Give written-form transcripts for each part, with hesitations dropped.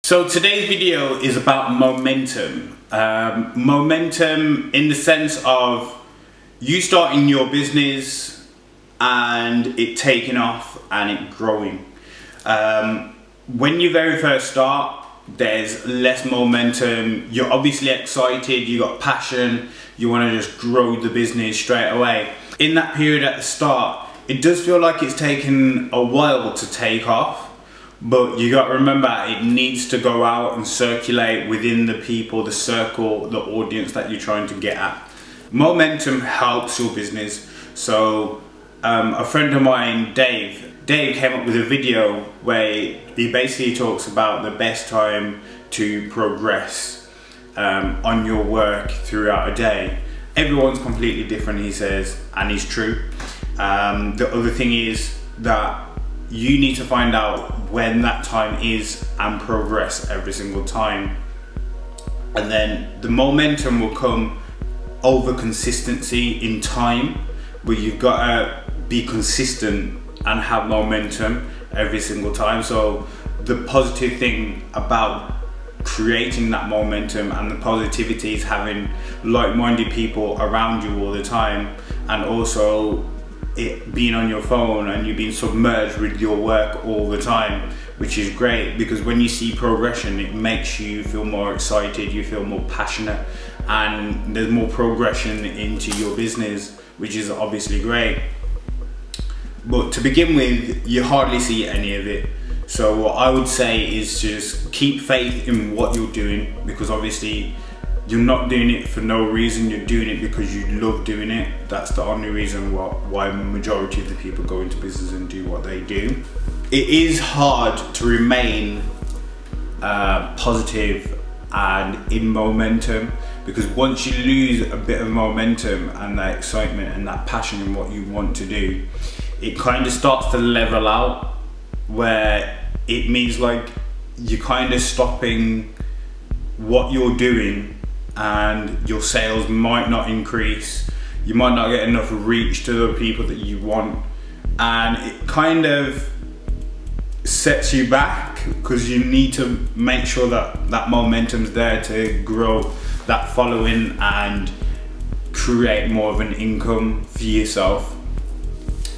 So today's video is about momentum. Momentum in the sense of you starting your business and it taking off and it growing. When you very first start, there's less momentum. You're obviously excited, you got passion, you want to just grow the business straight away. In that period at the start, it does feel like it's taken a while to take off. But you got to remember, it needs to go out and circulate within the people, the circle, the audience that you're trying to get at. Momentum helps your business. So a friend of mine, Dave came up with a video where he basically talks about the best time to progress on your work throughout a day. Everyone's completely different, he says, and he's true. The other thing is that you need to find out when that time is and progress every single time. And then the momentum will come over consistency in time, where you've got to be consistent and have momentum every single time. So the positive thing about creating that momentum and the positivity is having like-minded people around you all the time, and also it being on your phone and you being submerged with your work all the time, which is great, because when you see progression, it makes you feel more excited, you feel more passionate, and there's more progression into your business, which is obviously great. But to begin with, you hardly see any of it. So what I would say is just keep faith in what you're doing, because obviously you're not doing it for no reason, you're doing it because you love doing it. That's the only reason why majority of the people go into business and do what they do. It is hard to remain positive and in momentum, because once you lose a bit of momentum and that excitement and that passion in what you want to do, it kind of starts to level out, where it means like you're kind of stopping what you're doing, and your sales might not increase, you might not get enough reach to the people that you want, and it kind of sets you back, because you need to make sure that that momentum's there to grow that following and create more of an income for yourself.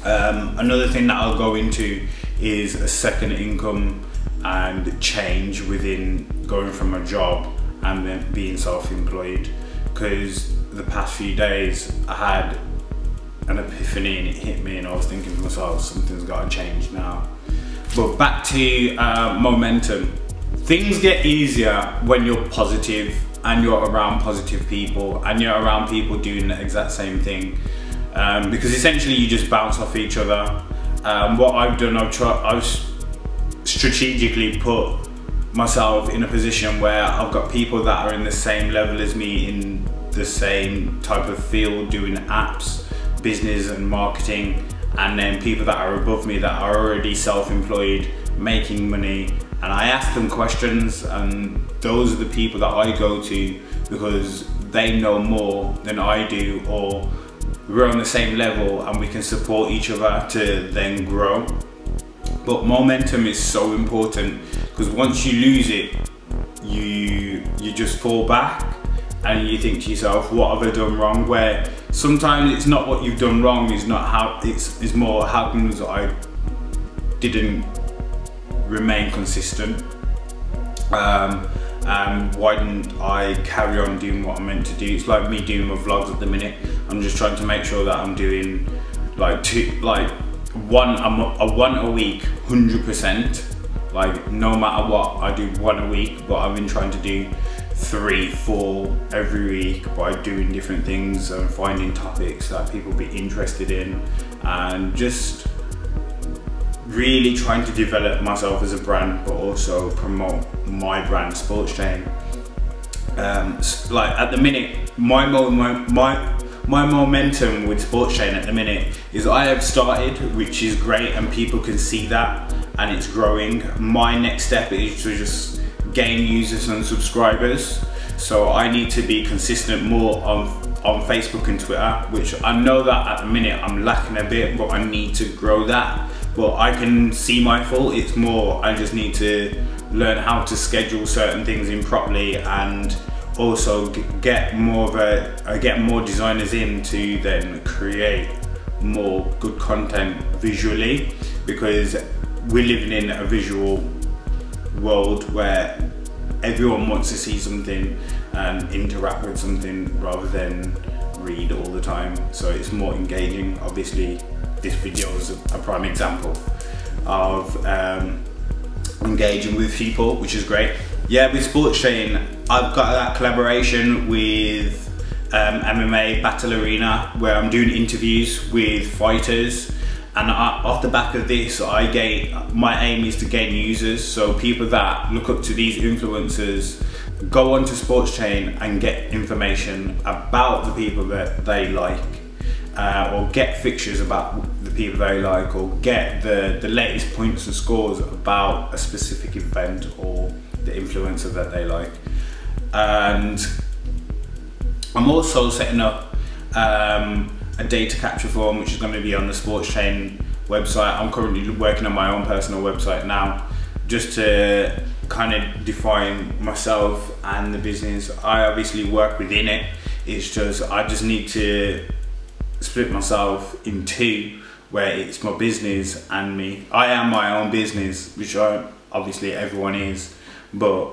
Another thing that I'll go into is a second income and change within going from a job and then being self-employed, because the past few days I had an epiphany and it hit me, and I was thinking to myself, something's got to change now. But back to momentum. Things get easier when you're positive and you're around positive people and you're around people doing the exact same thing, because essentially you just bounce off each other. What I've done, I've strategically put myself in a position where I've got people that are in the same level as me, in the same type of field, doing apps, business and marketing, and then people that are above me that are already self-employed, making money, and I ask them questions, and those are the people that I go to because they know more than I do, or we're on the same level and we can support each other to then grow. But momentum is so important, because once you lose it, you just fall back and you think to yourself, what have I done wrong? Where sometimes it's not what you've done wrong, it's not how, it's more how comes I didn't remain consistent, and why didn't I carry on doing what I meant to do. It's like me doing my vlogs at the minute. I'm just trying to make sure that I'm doing like one a week, 100%. Like no matter what, I do one a week, but I've been trying to do 3, 4 every week by doing different things and finding topics that people be interested in, and just really trying to develop myself as a brand, but also promote my brand, Sports Chain. Like at the minute, my momentum with Sports Chain at the minute is I have started, which is great, and people can see that and it's growing. My next step is to just gain users and subscribers, so I need to be consistent more on Facebook and Twitter, which I know that at the minute I'm lacking a bit, but I need to grow that. But I can see my fault, it's more I just need to learn how to schedule certain things in properly, and also get more designers in to then create more good content visually, because we're living in a visual world where everyone wants to see something and interact with something rather than read all the time, so it's more engaging. Obviously this video is a prime example of engaging with people, which is great. Yeah, with Sports Chain, I've got that collaboration with MMA Battle Arena, where I'm doing interviews with fighters, and off the back of this, my aim is to gain users, so people that look up to these influencers go onto Sports Chain and get information about the people that they like, or get fixtures about the people they like, or get the latest points and scores about a specific event or the influencer that they like. And I'm also setting up a data capture form, which is going to be on the Sports Chain website. I'm currently working on my own personal website now, just to kind of define myself and the business. I obviously work within it, it's just I just need to split myself in two, where it's my business and me. I am my own business, which obviously everyone is, but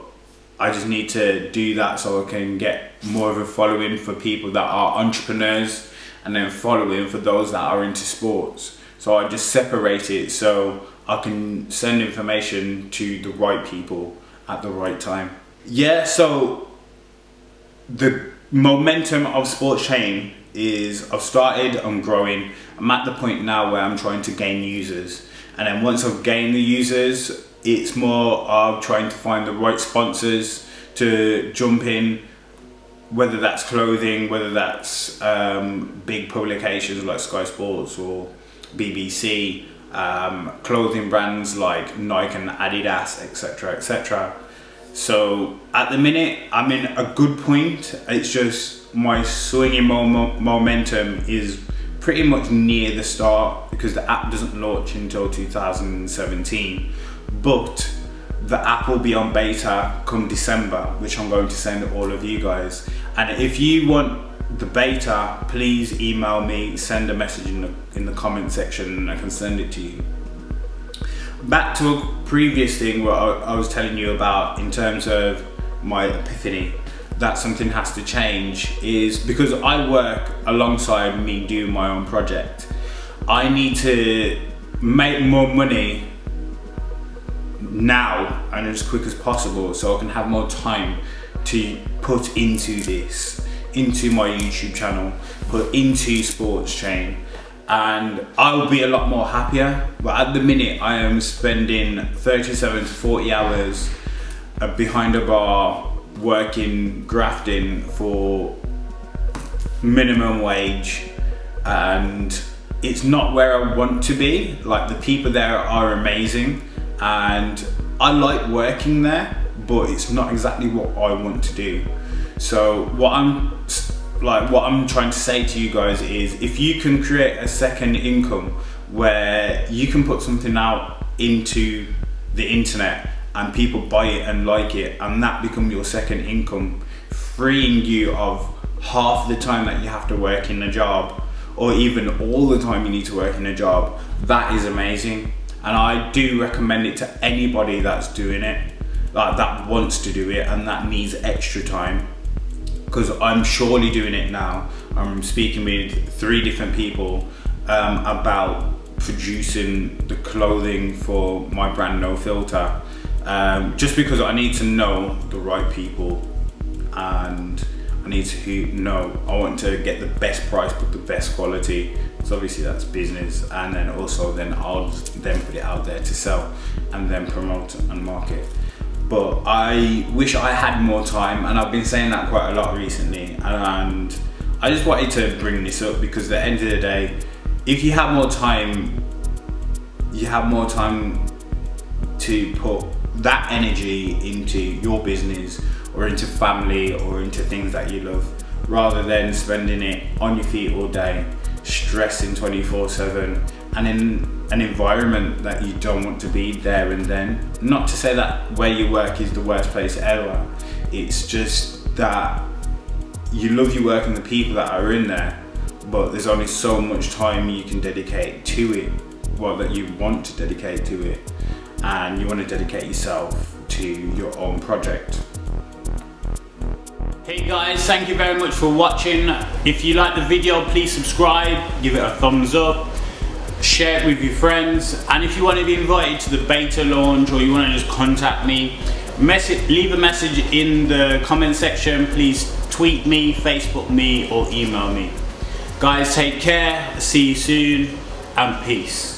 I just need to do that so I can get more of a following for people that are entrepreneurs, and then following for those that are into sports. So I just separate it so I can send information to the right people at the right time. Yeah, so the momentum of Sports Chain is I've started, I'm growing. I'm at the point now where I'm trying to gain users, and then once I've gained the users, it's more of trying to find the right sponsors to jump in, whether that's clothing, whether that's big publications like Sky Sports or BBC, clothing brands like Nike and Adidas, etc, etc. So at the minute I'm in a good point. It's just my swinging momentum is pretty much near the start, because the app doesn't launch until 2017, but the app will be on beta come December, which I'm going to send all of you guys. And if you want the beta, please email me, send a message in the comment section, and I can send it to you. Back to a previous thing where I was telling you about in terms of my epiphany, that something has to change, is because I work alongside me doing my own project. I need to make more money now and as quick as possible, so I can have more time to put into this, into my YouTube channel, put into Sports Chain, and I'll be a lot more happier. But at the minute I am spending 37 to 40 hours behind a bar, working, grafting for minimum wage, and it's not where I want to be. Like, the people there are amazing and I like working there, but it's not exactly what I want to do. So what I'm trying to say to you guys is, if you can create a second income where you can put something out into the internet and people buy it and like it, and that become your second income, freeing you of half the time that you have to work in a job, or even all the time you need to work in a job, that is amazing. And I do recommend it to anybody that's doing it, like that wants to do it and that needs extra time, because I'm surely doing it now. I'm speaking with 3 different people about producing the clothing for my brand No Filter, just because I need to know the right people, and I need to know, I want to get the best price but the best quality. So obviously that's business, and then also I'll then put it out there to sell and then promote and market. But I wish I had more time, and I've been saying that quite a lot recently, and I just wanted to bring this up because at the end of the day, if you have more time, you have more time to put that energy into your business or into family or into things that you love, rather than spending it on your feet all day stressing 24/7 and in an environment that you don't want to be there and then. Not to say that where you work is the worst place ever, it's just that you love your work and the people that are in there, but there's only so much time you can dedicate to it, well, that you want to dedicate to it, and you want to dedicate yourself to your own project. Hey guys, thank you very much for watching. If you like the video, please subscribe, give it a thumbs up, share it with your friends, and if you want to be invited to the beta launch or you want to just contact me, leave a message in the comment section. Please tweet me, Facebook me, or email me. Guys, take care, see you soon, and peace.